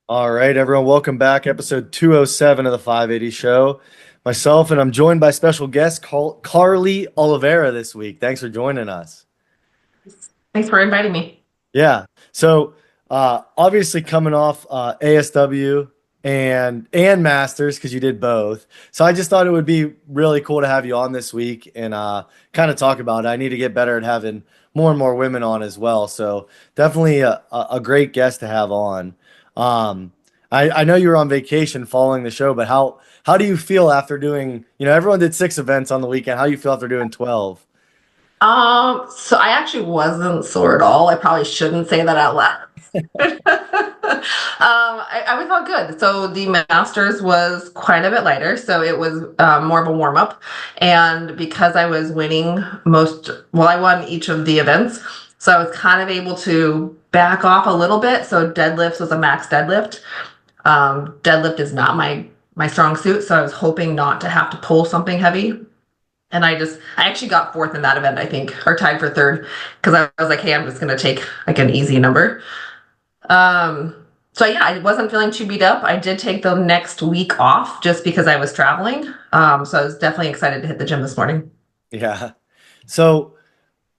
All right, everyone, welcome back. Episode 207 of the 580 show. Myself, and I'm joined by special guest Carlee Olivera this week. Thanks for joining us. Thanks for inviting me. Yeah. So, obviously coming off ASW and Masters because you did both. So I just thought it would be really cool to have you on this week and kind of talk about it. I need to get better at having more and more women on as well. So definitely a great guest to have on. I know you were on vacation following the show, but how do you feel after doing, everyone did 6 events on the weekend. How do you feel after doing 12? So I actually wasn't sore at all. I probably shouldn't say that out loud. I was all good. So the Masters was quite a bit lighter, so it was more of a warm up. And because I was winning I won each of the events, so I was kind of able to back off a little bit. So deadlifts was a max deadlift. Deadlift is not my strong suit, so I was hoping not to have to pull something heavy. And I actually got fourth in that event, I think, or tied for third, because I was like, hey, I'm just going to take like an easy number. Um, so yeah, I wasn't feeling too beat up. I did take the next week off just because I was traveling. So I was definitely excited to hit the gym this morning. Yeah. So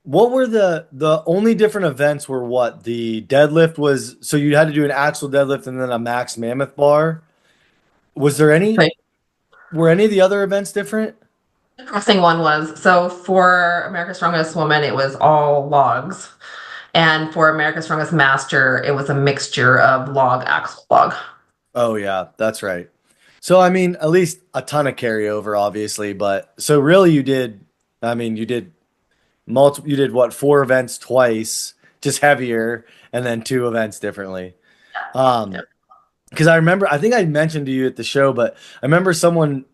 what were the only different events were what? The deadlift was, so you had to do an actual deadlift and then a max mammoth bar. Was there any Right. were any of the other events different? The interesting one was so for America's Strongest Woman, it was all logs. And for America's Strongest Master, it was a mixture of log, axle, log. Oh yeah, that's right. So I mean, at least a ton of carryover, obviously, but so really you did you did what, 4 events twice, just heavier, and then 2 events differently. Um, Yeah. because I think I mentioned to you at the show, but I remember someone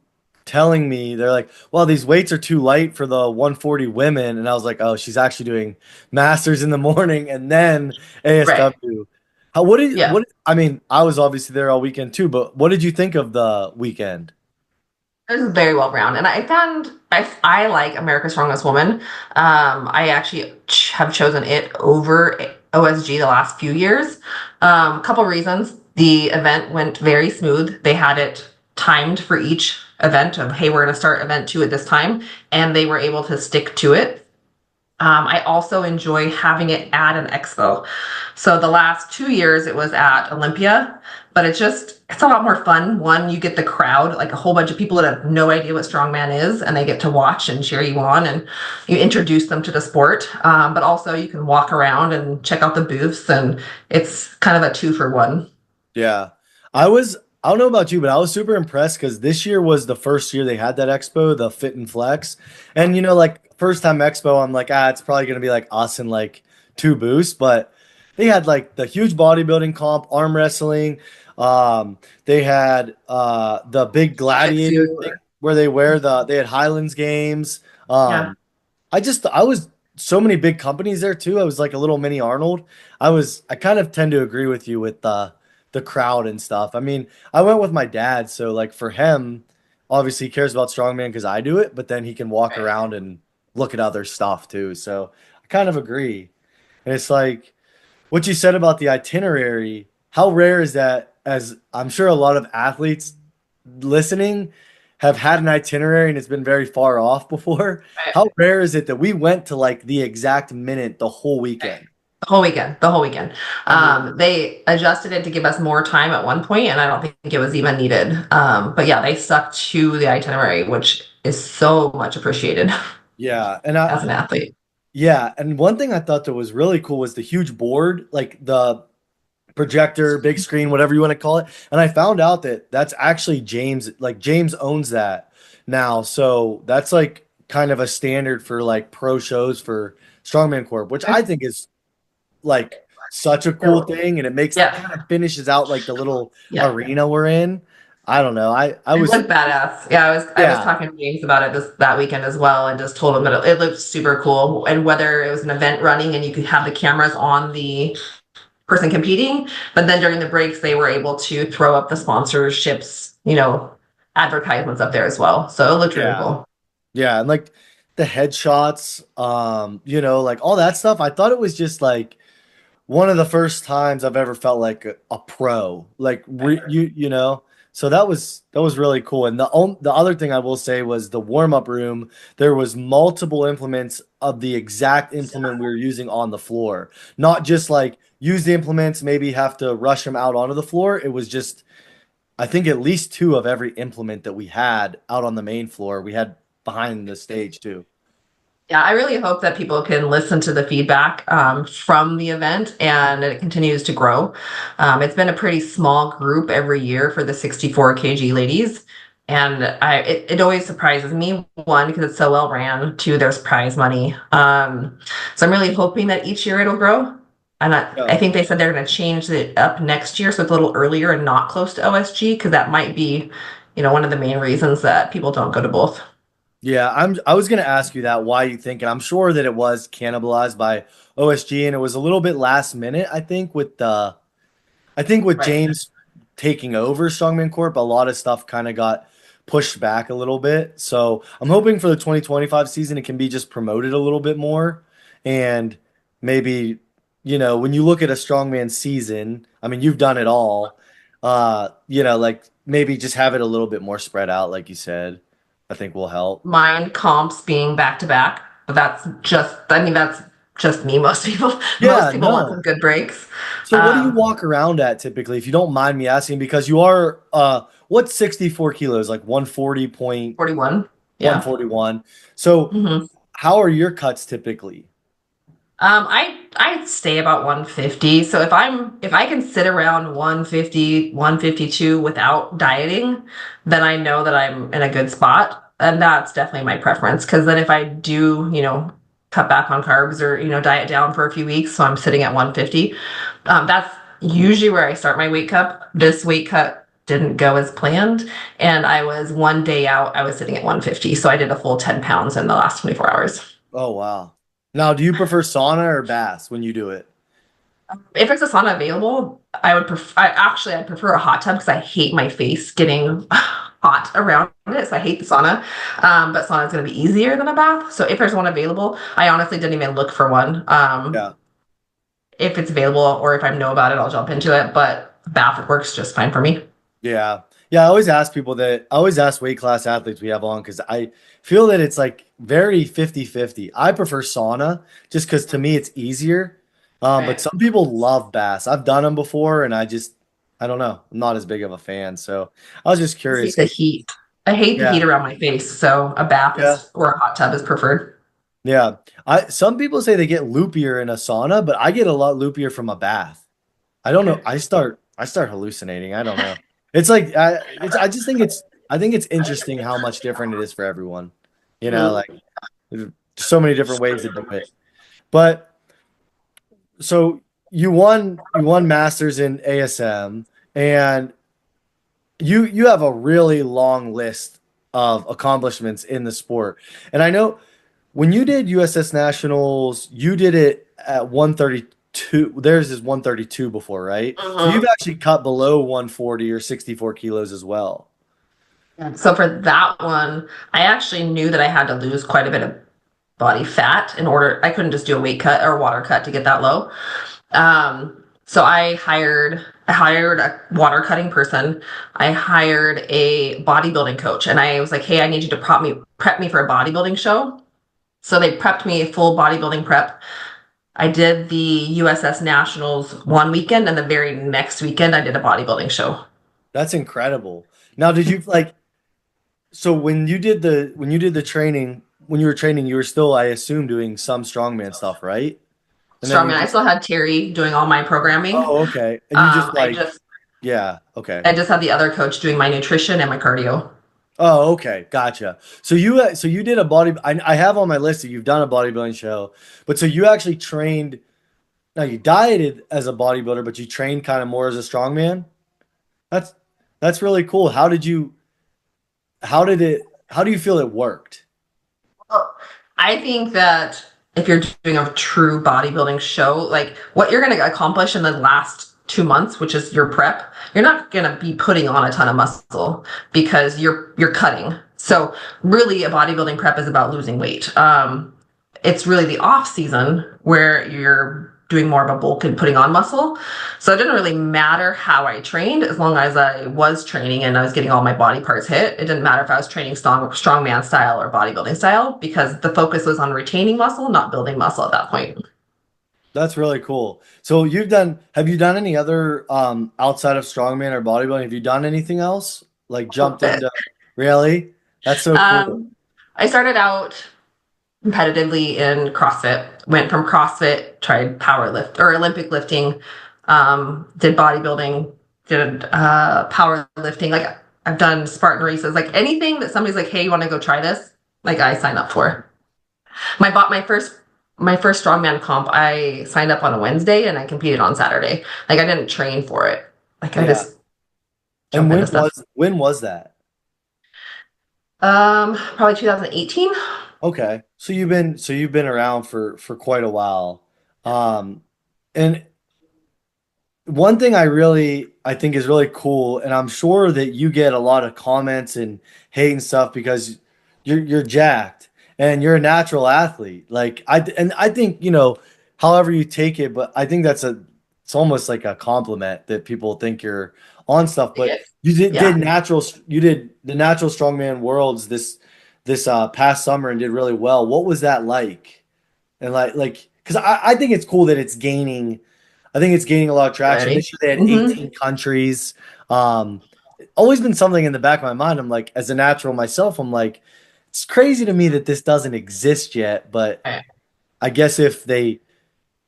telling me they're like, "Well, these weights are too light for the 140 women," and I was like, "Oh, she's actually doing masters in the morning and then Right. ASW." Yeah. I mean, I was obviously there all weekend too, but what did you think of the weekend? It was very well rounded, and I like America's Strongest Woman. I actually have chosen it over OSG the last few years. A couple reasons. The event went very smooth. They had it timed for each event of, hey, we're going to start event two at this time, and they were able to stick to it. I also enjoy having it at an expo. So the last 2 years it was at Olympia, but it's a lot more fun. One, you get the crowd, like a whole bunch of people that have no idea what strongman is, and they get to watch and cheer you on, and you introduce them to the sport. But also you can walk around and check out the booths, and it's kind of a two for one. Yeah. I don't know about you, but I was super impressed because this year was the first year they had that expo, the Fit and Flex. And like first time expo, I'm like, it's probably gonna be like us and like 2 booths, but they had like the huge bodybuilding comp, arm wrestling. They had the big gladiator Jiu-jitsu. thing where they had Highlands games. Yeah. Um, I was so many big companies there too. I was like a little mini Arnold. I kind of tend to agree with you with the crowd and stuff. I mean, I went with my dad, so like for him, obviously he cares about strongman because I do it, but then he can walk Right. around and look at other stuff too. So I kind of agree. And it's like what you said about the itinerary. How rare is that? As I'm sure a lot of athletes listening have had an itinerary and it's been very far off before. How rare is it that we went to like the exact minute the whole weekend? The whole weekend, the whole weekend. I mean, They adjusted it to give us more time at one point, and I don't think it was even needed. But yeah, they stuck to the itinerary, which is so much appreciated yeah, as an athlete. yeah, and one thing I thought that was really cool was the huge board, like the projector, big screen, whatever you want to call it. And I found out that that's actually James, like James owns that now. So that's like kind of a standard for like pro shows for Strongman Corp, which I think is like such a cool thing, and it makes Yeah, kind of finishes out like the little yeah. arena we're in. I don't know. I It was looked badass. Yeah, I was yeah. talking to James about it that weekend as well, and just told him that it looked super cool. And whether it was an event running and you could have the cameras on the person competing, but then during the breaks they were able to throw up the sponsorships, advertisements up there as well. So it looked really Yeah. cool. Yeah, and like the headshots, like all that stuff. I thought it was just like one of the first times I've ever felt like a pro, like you know. So that was really cool. And the other thing I will say was the warm up room. There was multiple implements of the exact implement we were using on the floor, not just like use the implements, maybe have to rush them out onto the floor. It was just I think at least two of every implement that we had out on the main floor. We had behind the stage too. Yeah, I really hope that people can listen to the feedback from the event and it continues to grow. It's been a pretty small group every year for the 64 kg ladies. And it always surprises me, one, because it's so well ran, two, there's prize money. So I'm really hoping that each year it'll grow. And I Yeah. think they said they're going to change it up next year, so it's a little earlier and not close to OSG, because that might be, one of the main reasons that people don't go to both. Yeah, I was gonna ask you that why you think, and I'm sure that it was cannibalized by OSG and it was a little bit last minute, I think with Right. James taking over Strongman Corp, a lot of stuff kind of got pushed back a little bit. So I'm hoping for the 2025 season it can be just promoted a little bit more. And maybe, when you look at a strongman season, I mean, you've done it all. Like maybe just have it a little bit more spread out, like you said, I think will help. Mind comps being back to back, but that's just me. Most people, most Yeah, people want some no. good breaks. So what do you Um, walk around at typically, if you don't mind me asking, because you are what's 64 kilos, like 41. Yeah. 141. So hmm how are your cuts typically? I'd stay about 150. So if I can sit around 150, 152 without dieting, then I know that I'm in a good spot. And that's definitely my preference. Because then if I do, cut back on carbs or, diet down for a few weeks, so I'm sitting at 150, that's usually where I start my weight cut. This weight cut didn't go as planned. And I was one day out, I was sitting at 150. So I did a full 10 pounds in the last 24 hours. Oh wow. Now, do you prefer sauna or baths when you do it? If it's a sauna available, I would prefer. I'd prefer a hot tub because I hate my face getting hot around it. So I hate the sauna. But sauna is going to be easier than a bath. So if there's one available, I honestly didn't even look for one. Yeah. If it's available or if I know about it, I'll jump into it. But bath works just fine for me. Yeah. Yeah, I always ask weight class athletes we have on because I feel that it's like very 50-50. I prefer sauna just because to me it's easier. But Right. some people love baths. I've done them before and I don't know. I'm not as big of a fan. So I was just I curious hate the 'cause- heat. I hate the heat yeah. around my face. So a bath Yeah. is or a hot tub is preferred. Yeah. Some people say they get loopier in a sauna, but I get a lot loopier from a bath. I don't know. Okay. I start hallucinating. I don't know. It's like I just think it's interesting how much different it is for everyone. Mhm. Like there's so many different ways to do it. But so you won masters in ASM and you have a really long list of accomplishments in the sport. And I know when you did USS Nationals, you did it at 132. Theirs is 132 before, right? So you've Mhm. actually cut below 140 or 64 kilos as well. So for that one, I actually knew that I had to lose quite a bit of body fat in order. I couldn't just do a weight cut or water cut to get that low. So I hired a water cutting person. I hired a bodybuilding coach, and I was like, "Hey, I need you to prep me for a bodybuilding show." So they prepped me a full bodybuilding prep. I did the USS Nationals one weekend, and the very next weekend, I did a bodybuilding show. That's incredible. Now, did you like so when you did the training, when you were training, you were still, I assume, doing some strongman stuff, right? And then you Strongman. I just still had Terry doing all my programming. oh, okay. And you just I like just yeah, okay. I just had the other coach doing my nutrition and my cardio. Oh, okay, gotcha. So you did a body. I have on my list that you've done a bodybuilding show, but so you actually trained. Now you dieted as a bodybuilder, but you trained kind of more as a strongman. That's that's really cool. How do you feel it worked? Well, I think that if you're doing a true bodybuilding show, like what you're going to accomplish in the last 2 months, which is your prep, you're not going to be putting on a ton of muscle because you're cutting. So really, a bodybuilding prep is about losing weight. It's really the off season where you're doing more of a bulk and putting on muscle. So it didn't really matter how I trained as long as I was training and I was getting all my body parts hit. It didn't matter if I was training strongman style or bodybuilding style because the focus was on retaining muscle, not building muscle at that point. That's really cool. So have you done any other outside of strongman or bodybuilding? Have you done anything else? Like jumped into really? That's so cool. Um, I started out competitively in CrossFit. Went from CrossFit, tried power lift or Olympic lifting, did bodybuilding, did powerlifting. Like I've done Spartan races, like anything that somebody's like, "Hey, you want to go try this?" Like I sign up for. My first strongman comp. I signed up on a Wednesday and I competed on Saturday. Like I didn't train for it. Like I Yeah. just And jump into stuff. when was that? Probably 2018. Okay. So you've been around for quite a while. Um and one thing I think is really cool, and I'm sure that you get a lot of comments and hate and stuff because you're jacked and you're a natural athlete. I think, however you take it, but I think it's almost like a compliment that people think you're on stuff. But Yeah. you did the natural strongman worlds this past summer and did really well. What was that like? And because I think it's cool that I think it's gaining a lot of traction. Ready? This year they had Hmm. 18 countries. Um, Always been something in the back of my mind. I'm like, as a natural myself, I'm like, it's crazy to me that this doesn't exist yet. But I guess if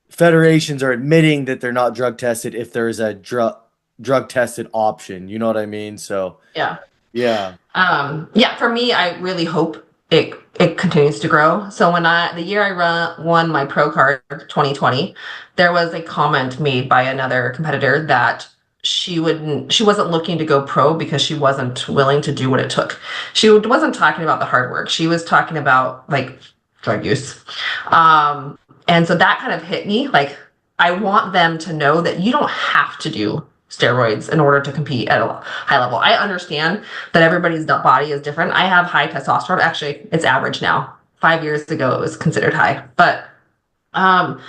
federations are admitting that they're not drug tested, if there's a drug tested option, you know what I mean? So Yeah. yeah, Yeah, for me, I really hope it continues to grow. So the year won my pro card 2020, there was a comment made by another competitor that she wasn't looking to go pro because she wasn't willing to do what it took. She wasn't talking about the hard work. She was talking about like drug use. And so that kind of hit me. Like I want them to know that you don't have to do steroids in order to compete at a high level. I understand that everybody's body is different. I have high testosterone. Actually, it's average now. 5 years ago, it was considered high, but um,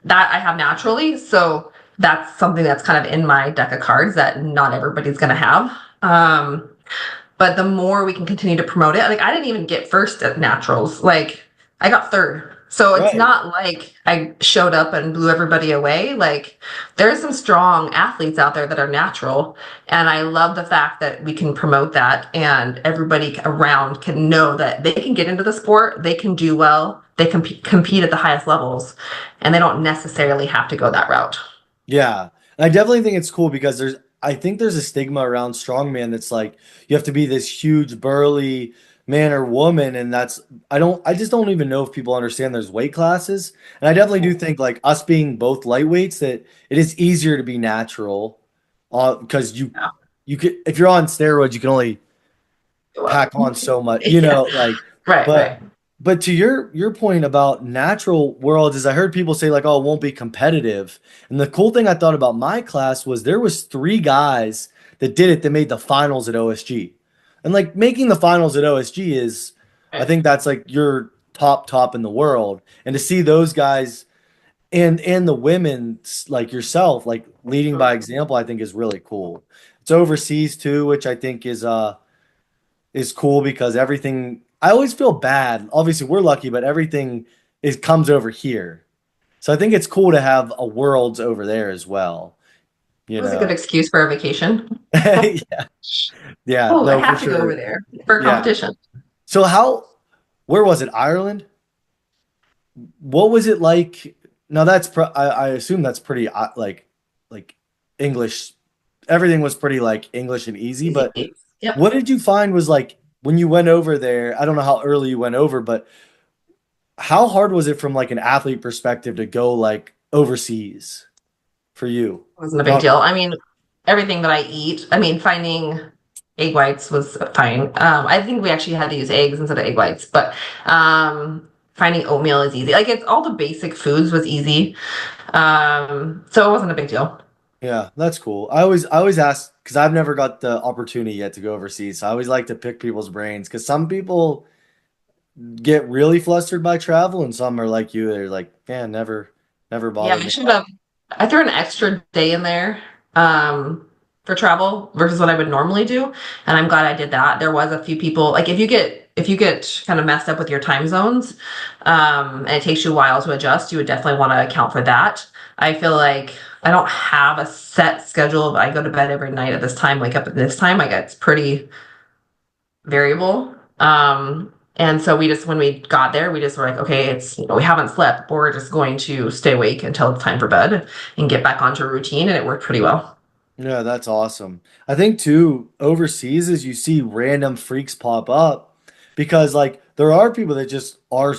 that I have naturally. So that's something that's kind of in my deck of cards that not everybody's going to have. But the more we can continue to promote it, like I didn't even get first at naturals. Like I got third. So it's right. not like I showed up and blew everybody away. Like there's some strong athletes out there that are natural. And I love the fact that we can promote that and everybody around can know that they can get into the sport, they can do well, they can compete at the highest levels, and they don't necessarily have to go that route. Yeah. And I definitely think it's cool because I think there's a stigma around strongman that's like you have to be this huge burly man or woman, and I just don't even know if people understand there's weight classes. And I definitely do think like us being both lightweights that it is easier to be natural because Yeah. you could if you're on steroids you can only Go up. pack on so much, Yeah. Right, but right. to your point about natural worlds is I heard people say like, oh, it won't be competitive. And the cool thing I thought about my class was there was three guys that did it that made the finals at OSG. And like making the finals at OSG is I Right. think that's like your top in the world. And to see those guys and the women like yourself like leading by example, I think is really cool. It's overseas too, which I think is cool because everything I always feel bad. Obviously, we're lucky, but everything is comes over here. So I think it's cool to have a worlds over there as well, It you was a good know. excuse for a vacation. Yeah. Yeah, Oh, I no, for have to go over sure. there for a Yeah. competition. So where was it? Ireland? What was it like? Now I assume that's pretty like English. Everything was pretty like English and easy, Easy. but Yep. what did you find was like when you went over there? I don't know how early you went over, but how hard was it from like an athlete perspective to go like overseas for you? It wasn't a big No, deal. I mean, everything that I eat, I mean, finding egg whites was fine. I think we actually had to use eggs instead of egg whites, but finding oatmeal is easy. Like it's all the basic foods was easy. So it wasn't a big deal. yeah, that's cool. I always ask because I've never got the opportunity yet to go overseas. So I always like to pick people's brains because some people get really flustered by travel and some are like you. They're like, man, never. Never Yeah, bothered I me. should have. I threw an extra day in there for travel versus what I would normally do, and I'm glad I did that. There was a few people like if you get kind of messed up with your time zones, and it takes you a while to adjust, you would definitely want to account for that. I feel like I don't have a set schedule. I go to bed every night at this time, wake up at this time. Like it's pretty variable. And so we just, when we got there, we just were like, okay, we haven't slept, but we're just going to stay awake until it's time for bed and get back onto a routine. And it worked pretty well. Yeah, that's awesome. I think too, overseas is you see random freaks pop up because like there are people that just are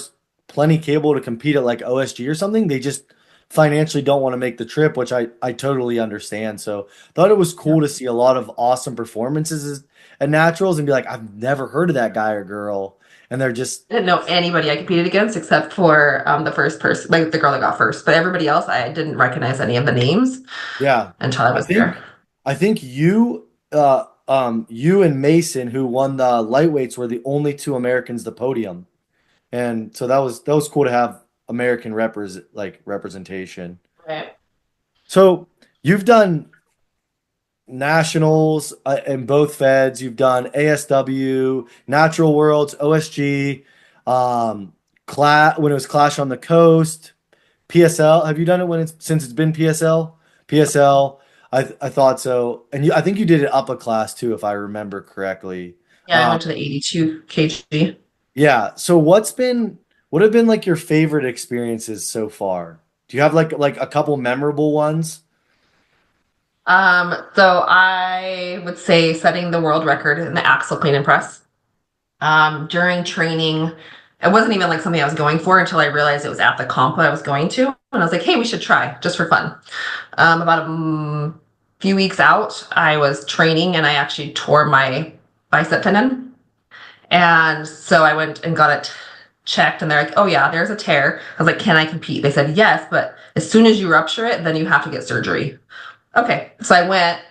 plenty capable to compete at like OSG or something. They just financially don't want to make the trip, which I totally understand. So thought it was cool to see a lot of awesome performances at naturals and be like, I've never heard of that guy or girl. And they're just I didn't know anybody I competed against except for the first person, like the girl that got first. But everybody else, I didn't recognize any of the names yeah. until I I was there. think I think you and Mason who won the lightweights were the only two Americans to podium. And so that was cool to have American representation. Right. So you've done nationals in both feds. You've done ASW, Natural Worlds, OSG, when it was Clash on the Coast, PSL. Have you done it since it's been PSL? PSL. I thought so, and I think you did it up a class too, if I remember correctly. Yeah, I went to the 82 kg. Yeah. So what have been like your favorite experiences so far? Do you have like a couple memorable ones? So I would say setting the world record in the axle clean and press. During training, it wasn't even like something I was going for until I realized it was at the comp I was going to. And I was like, hey, we should try just for fun. About a few weeks out, I was training and I actually tore my bicep tendon. And so I went and got it checked, and they're like, oh, yeah, there's a tear. I was like, can I compete? They said, yes, but as soon as you rupture it, then you have to get surgery. Okay. So I went,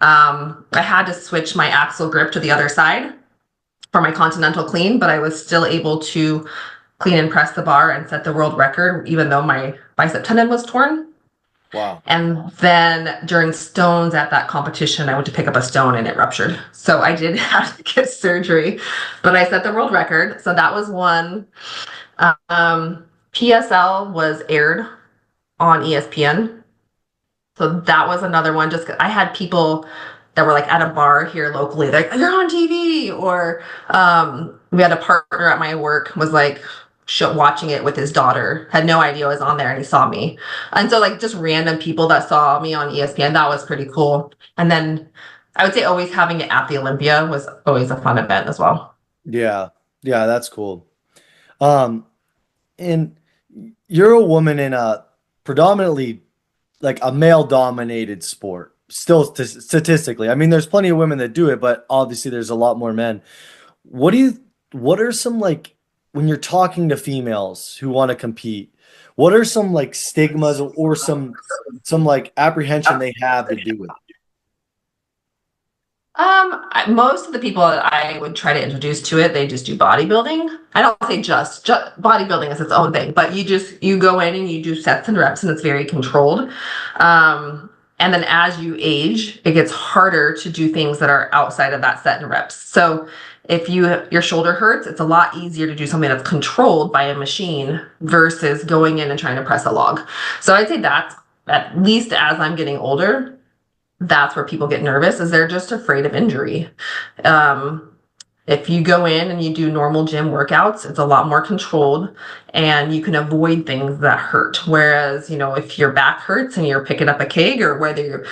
I had to switch my axle grip to the other side for my continental clean, but I was still able to clean and press the bar and set the world record, even though my bicep tendon was torn. Wow. And then during stones at that competition, I went to pick up a stone and it ruptured. So I did have to get surgery, but I set the world record. So that was one. PSL was aired on ESPN. So that was another one. Just 'cause I had people that were like at a bar here locally, like you're on TV, or we had a partner at my work was like watching it with his daughter, had no idea I was on there, and he saw me, and so like just random people that saw me on ESPN, that was pretty cool. And then I would say always having it at the Olympia was always a fun event as well. Yeah. Yeah, that's cool. Um, and you're a woman in a predominantly like a male dominated sport. Still statistically. I mean, there's plenty of women that do it, but obviously there's a lot more men. What do you what are some like when you're talking to females who want to compete, what are some like stigmas or some like apprehension they have to do it? Most of the people that I would try to introduce to it, they just do bodybuilding. I don't say just bodybuilding is its own thing, but you go in and you do sets and reps, and it's very controlled. And then as you age, it gets harder to do things that are outside of that set and reps. So if your shoulder hurts, it's a lot easier to do something that's controlled by a machine versus going in and trying to press a log. So I'd say that's at least as I'm getting older, that's where people get nervous is they're just afraid of injury. Um, if you go in and you do normal gym workouts, it's a lot more controlled and you can avoid things that hurt. Whereas, if your back hurts and you're picking up a keg or whether you're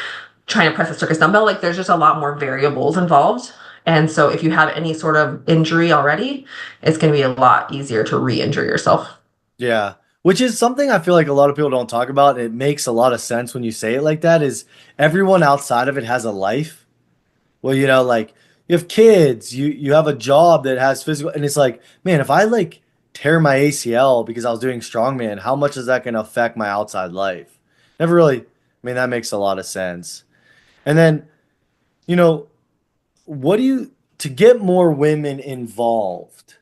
trying to press a circus dumbbell, like there's just a lot more variables involved. And so if you have any sort of injury already, it's going to be a lot easier to re-injure yourself. Yeah. Which is something I feel like a lot of people don't talk about. It makes a lot of sense when you say it like that is everyone outside of it has a life. Well, like you have kids, you have a job that has physical, and it's like, man, if I like tear my ACL because I was doing strongman, how much is that going to affect my outside life? Never really, I mean, that makes a lot of sense. And then, you know, what do you, to get more women involved?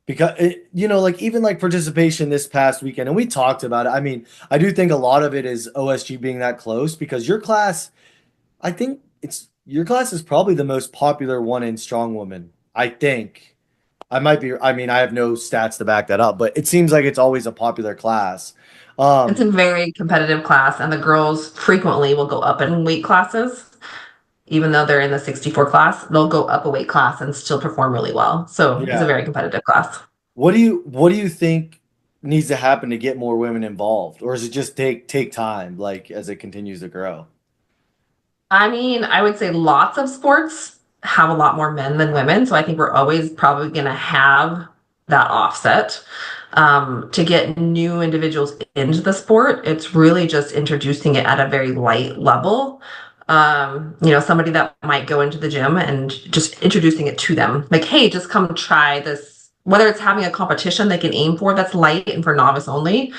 because like even like participation this past weekend, and we talked about it. I mean, I do think a lot of it is OSG being that close because your class, I think it's your class is probably the most popular one in strong woman. I think. I might be, I mean, I have no stats to back that up, but it seems like it's always a popular class. It's Um, a very competitive class, and the girls frequently will go up in weight classes. Even though they're in the 64 class, they'll go up a weight class and still perform really well. So it's a yeah. very competitive class. What do you think needs to happen to get more women involved? Or does it just take time, like as it continues to grow? I mean, I would say lots of sports have a lot more men than women. So I think we're always probably going to have that offset. To get new individuals into the sport, it's really just introducing it at a very light level. Somebody that might go into the gym and just introducing it to them. Like, hey, just come try this. Whether it's having a competition they can aim for that's light and for novice only,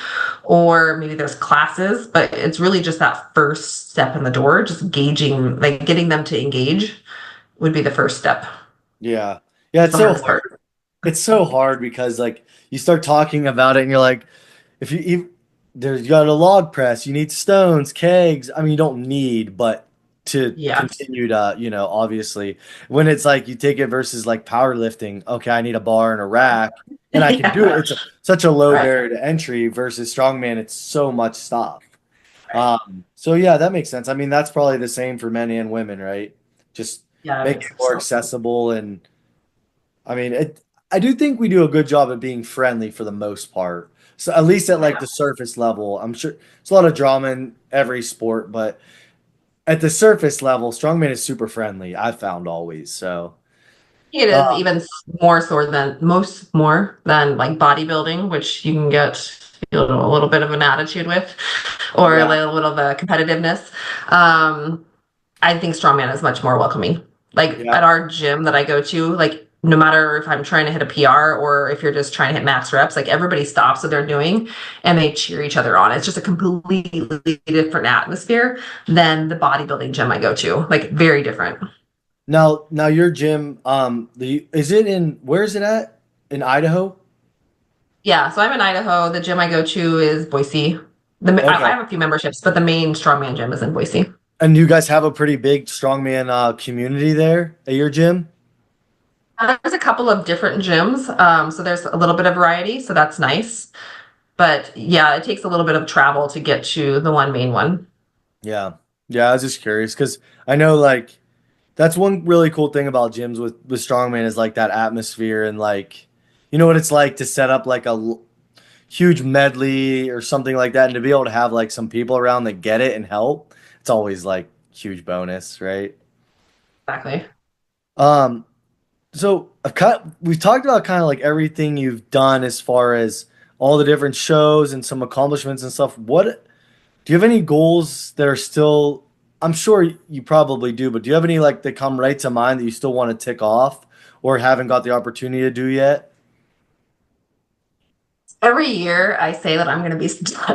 or maybe there's classes, but it's really just that first step in the door, just gauging, like getting them to engage would be the first step. Yeah. Yeah, It's it's the so hardest hard. part. It's so hard because like you start talking about it and you're like, if there's you got a log press, you need stones, kegs. I mean, you don't need, but to Yes. continue to, obviously, when it's like you take it versus like powerlifting, okay, I need a bar and a rack, and I can do it. Yeah. It's such a low Right. barrier to entry versus strongman. It's so much stuff. So yeah, that makes sense. I mean, that's probably the same for men and women, right? Just Yeah, it make is. it more So accessible and I mean, I do think we do a good job of being friendly for the most part. So at least at like the surface level, I'm sure there's a lot of drama in every sport, but at the surface level, strongman is super friendly. I've found always. So it uh, is even more so than most more than like bodybuilding, which you can get a little bit of an attitude with, or a yeah, little bit of a competitiveness. Um, I think strongman is much more welcoming. Like yeah. at our gym that I go to, like no matter if I'm trying to hit a PR or if you're just trying to hit max reps, like everybody stops what they're doing and they cheer each other on. It's just a completely different atmosphere than the bodybuilding gym I go to. Like very different. Now your gym, the is it in where is it at? In Idaho? Yeah, so I'm in Idaho. The gym I go to is Boise. I Okay. have a few memberships, but the main strongman gym is in Boise. And you guys have a pretty big strongman community there at your gym? There's a couple of different gyms, so there's a little bit of variety, so that's nice. But yeah, it takes a little bit of travel to get to the one main one. Yeah. Yeah, I was just curious because I know like that's one really cool thing about gyms with strongman is like that atmosphere and like you know what it's like to set up like a huge medley or something like that and to be able to have like some people around that get it and help. It's always like huge bonus, right? Exactly. Um so we've talked about kind of like everything you've done as far as all the different shows and some accomplishments and stuff. What do you have any goals that are still, I'm sure you probably do, but do you have any like that come right to mind that you still want to tick off or haven't got the opportunity to do yet? Every year I say that I'm going to be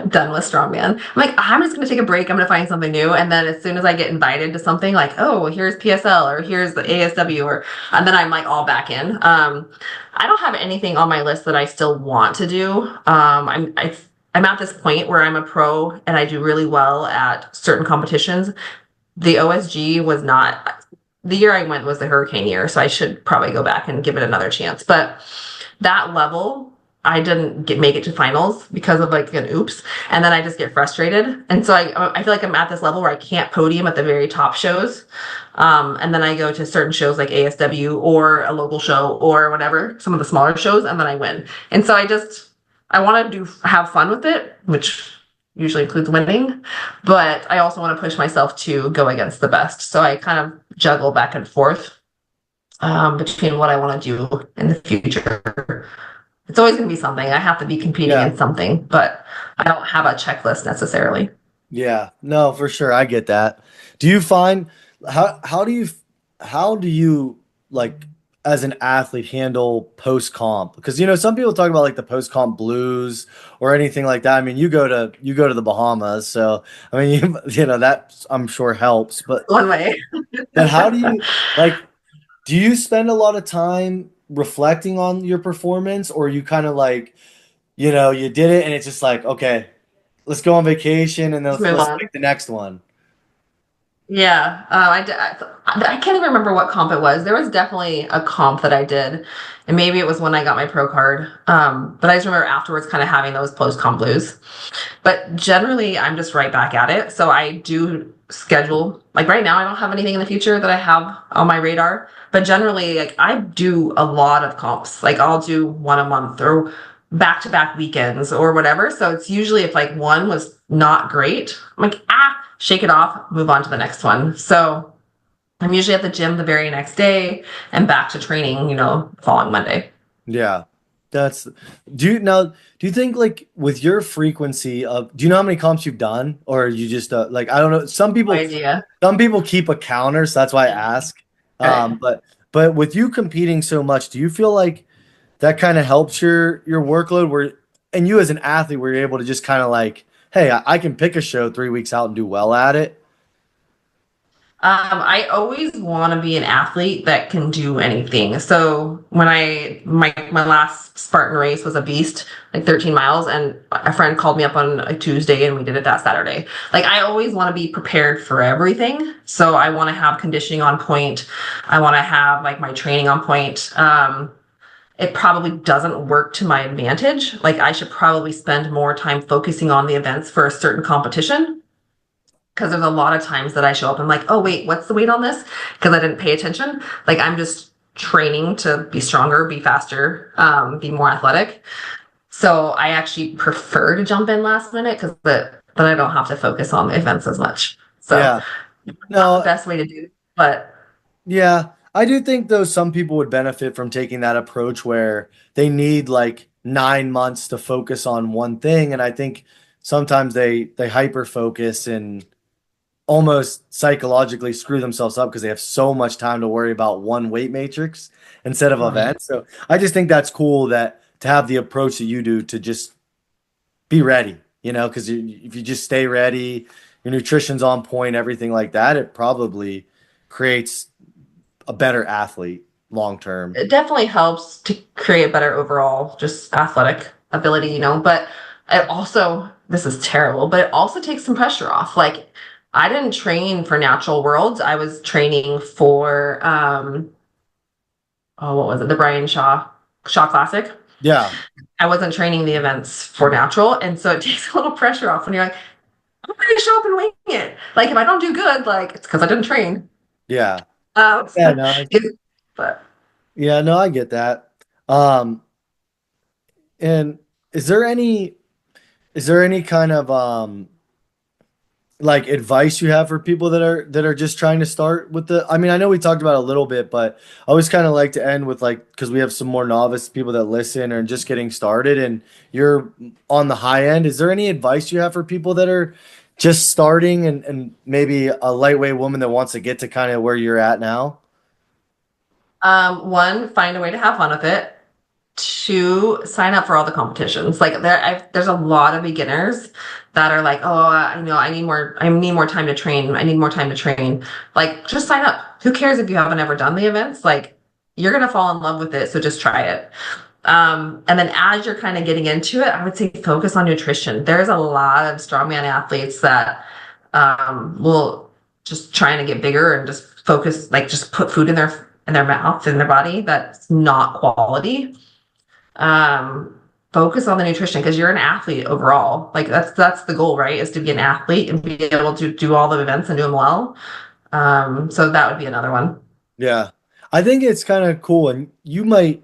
done with strongman. I'm like, I'm just going to take a break. I'm going to find something new. And then as soon as I get invited to something like, oh, here's PSL or here's the ASW and then I'm like all back in. I don't have anything on my list that I still want to do. I'm at this point where I'm a pro and I do really well at certain competitions. The OSG was not the year I went was the hurricane year, so I should probably go back and give it another chance. But that level, I didn't make it to finals because of like an oops, and then I just get frustrated, and so I feel like I'm at this level where I can't podium at the very top shows, and then I go to certain shows like ASW or a local show or whatever, some of the smaller shows, and then I win, and so I want to do have fun with it, which usually includes winning, but I also want to push myself to go against the best. So I kind of juggle back and forth between what I want to do in the future. It's always going to be something. I have to be competing Yeah. in something, but I don't have a checklist necessarily. Yeah. No, for sure. I get that. Do you find how do you like as an athlete handle post comp? Because some people talk about like the post comp blues or anything like that. I mean, you go to the Bahamas, so I mean, that I'm sure helps. But One way. how do you like? Do you spend a lot of time? reflecting on your performance, or you kind of like, you did it and it's just like, okay, let's go on vacation and then Just let's, move let's on. pick the next one. Yeah, I can't even remember what comp it was. There was definitely a comp that I did, and maybe it was when I got my pro card. But I just remember afterwards kind of having those post comp blues. But generally, I'm just right back at it. So I do schedule, like right now, I don't have anything in the future that I have on my radar. But generally, like I do a lot of comps. Like I'll do one a month or back to back weekends or whatever. So it's usually if like one was not great, I'm like, shake it off, move on to the next one. So I'm usually at the gym the very next day and back to training, following Monday. Yeah. That's do you think like with your frequency of do you know how many comps you've done or you just like I don't know No idea. some people keep a counter so that's why I ask Right. but with you competing so much do you feel like that kind of helps your workload where and you as an athlete were you able to just kind of like hey I can pick a show 3 weeks out and do well at it. I always want to be an athlete that can do anything. So when my last Spartan race was a beast, like 13 miles, and a friend called me up on a Tuesday and we did it that Saturday. Like I always want to be prepared for everything. So I want to have conditioning on point. I want to have like my training on point. It probably doesn't work to my advantage. Like I should probably spend more time focusing on the events for a certain competition because there's a lot of times that I show up and I'm like, oh wait, what's the weight on this? Because I didn't pay attention. Like I'm just training to be stronger, be faster, be more athletic. So I actually prefer to jump in last minute because then I don't have to focus on the events as much. So Yeah. not the No, best way to do it, but yeah, I do think though some people would benefit from taking that approach where they need like 9 months to focus on one thing, and I think sometimes they hyper focus and almost psychologically screw themselves up because they have so much time to worry about one weight matrix instead of right. events. So I just think that's cool that to have the approach that you do to just be ready, because if you just stay ready, your nutrition's on point, everything like that, it probably creates a better athlete long term. It definitely helps to create a better overall just athletic ability, but it also, this is terrible, but it also takes some pressure off. Like I didn't train for natural worlds. I was training for oh, what was it? The Brian Shaw Classic. Yeah, I wasn't training the events for natural. And so it takes a little pressure off when you're like, I'm ready to show up and wing it. Like if I don't do good, like it's because I didn't train. yeah, Um, yeah. No, but yeah, no, I get that. Um, and is there any kind of like advice you have for people that are just trying to start with the I mean I know we talked about it a little bit but I always kind of like to end with like because we have some more novice people that listen or just getting started and you're on the high end is there any advice you have for people that are just starting and maybe a lightweight woman that wants to get to kind of where you're at now. one, find a way to have fun with it. Two, sign up for all the competitions. Like there's a lot of beginners that are like, oh, I need more time to train. I need more time to train. Like, just sign up. Who cares if you haven't ever done the events? Like, you're gonna fall in love with it, so just try it. And then as you're kind of getting into it, I would say focus on nutrition. There's a lot of strongman athletes that will just trying to get bigger and just focus, like just put food in their mouth, in their body that's not quality. um Focus on the nutrition because you're an athlete overall. Like that's the goal, right? Is to be an athlete and be able to do all the events and do them well. So that would be another one. Yeah. I think it's kind of cool and you might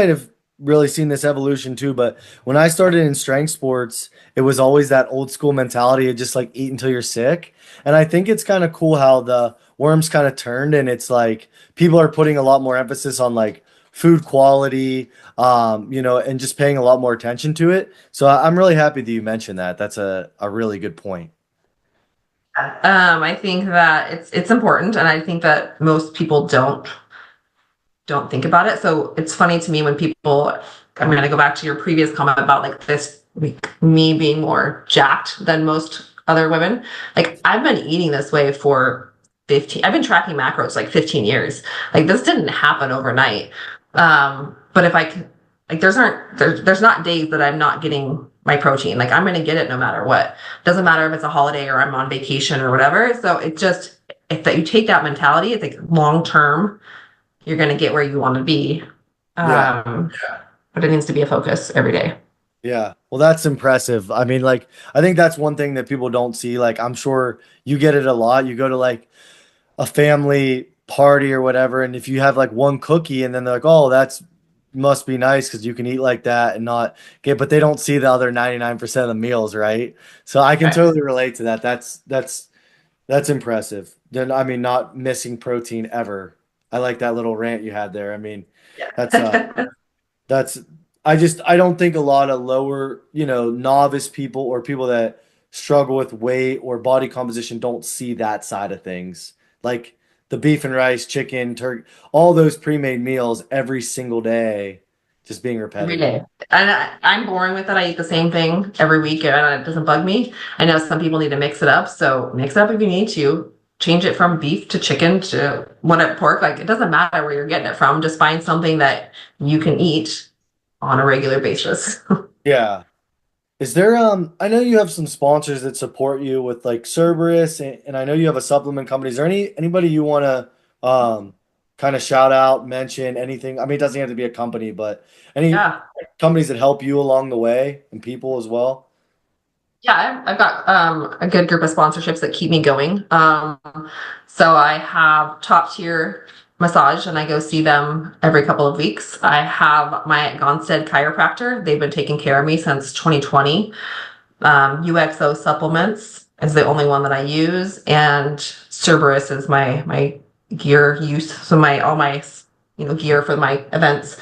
have really seen this evolution too, but when I started in strength sports, it was always that old school mentality of just like eat until you're sick. And I think it's kind of cool how the worms kind of turned and it's like people are putting a lot more emphasis on like food quality, and just paying a lot more attention to it. So I'm really happy that you mentioned that. That's a really good point. I think that it's important, and I think that most people don't think about it. So it's funny to me when people. I'm going to go back to your previous comment about like this me being more jacked than most other women. Like I've been eating this way for 15. I've been tracking macros like 15 years. Like this didn't happen overnight. But if I can, like, there's not days that I'm not getting my protein. Like, I'm gonna get it no matter what. Doesn't matter if it's a holiday or I'm on vacation or whatever. So it's just, if that you take that mentality, it's like long term, you're gonna get where you want to be. Yeah. But it needs to be a focus every day. Yeah. Well, that's impressive. I mean, like, I think that's one thing that people don't see. Like, I'm sure you get it a lot. You go to like a family party or whatever, and if you have like one cookie and then they're like, oh, that's must be nice because you can eat like that and not get, but they don't see the other 99% of the meals, right? So I can Right. totally relate to that. That's impressive. Then I mean, not missing protein ever. I like that little rant you had there. I mean, that's Yeah. that's I don't think a lot of lower, novice people or people that struggle with weight or body composition don't see that side of things. Like the beef and rice, chicken, turkey, all those pre-made meals every single day, just being Every repetitive. day. And I'm boring with it. I eat the same thing every week and it doesn't bug me. I know some people need to mix it up. So mix it up if you need to. Change it from beef to chicken to whatever pork. Like, it doesn't matter where you're getting it from. Just find something that you can eat on a regular basis. Yeah. Is there I know you have some sponsors that support you with like Cerberus and I know you have a supplement company. Is there anybody you want to kind of shout out, mention anything? I mean, it doesn't have to be a company, but any Yeah. companies that help you along the way and people as well? Yeah, I've got a good group of sponsorships that keep me going. So I have Top Tier Massage, and I go see them every couple of weeks. I have my Gonstead chiropractor. They've been taking care of me since 2020. UXO supplements is the only one that I use, and Cerberus is my gear use. So my all my gear for my events.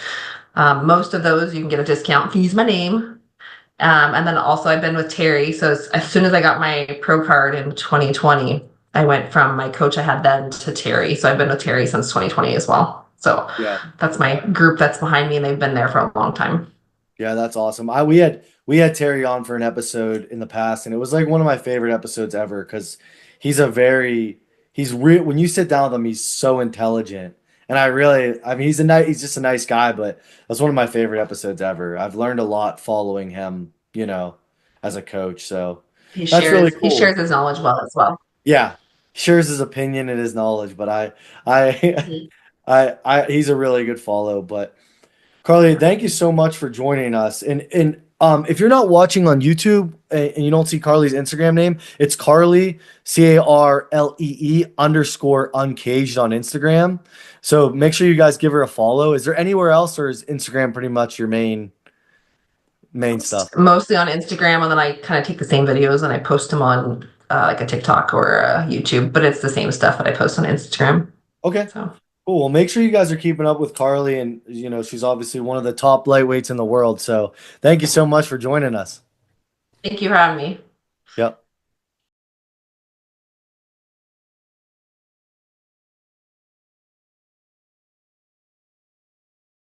Most of those you can get a discount if you use my name. And then also I've been with Terry. So as soon as I got my pro card in 2020, I went from my coach I had then to Terry. So I've been with Terry since 2020 as well. So Yeah. that's my group that's behind me, and they've been there for a long time. Yeah, that's awesome. We had Terry on for an episode in the past, and it was like one of my favorite episodes ever because he's a very he's real when you sit down with him, he's so intelligent. And I mean he's just a nice guy, but that's one of my favorite episodes ever. I've learned a lot following him, as a coach. So He that's really shares he cool. shares his knowledge well as well. Yeah. Shares his opinion and his knowledge, but I Mhm. he's a really good follow, but Carlee, thank you so much for joining us. And if you're not watching on YouTube and you don't see Carlee's Instagram name, it's Carlee Carlee _ uncaged on Instagram. So make sure you guys give her a follow. Is there anywhere else, or is Instagram pretty much your main stuff? Mostly on Instagram, and then I kind of take the same videos and I post them on like a TikTok or a YouTube, but it's the same stuff that I post on Instagram. Okay, So cool. Well, make sure you guys are keeping up with Carlee, and she's obviously one of the top lightweights in the world. So thank you so much for joining us. thank you for having me. Yep.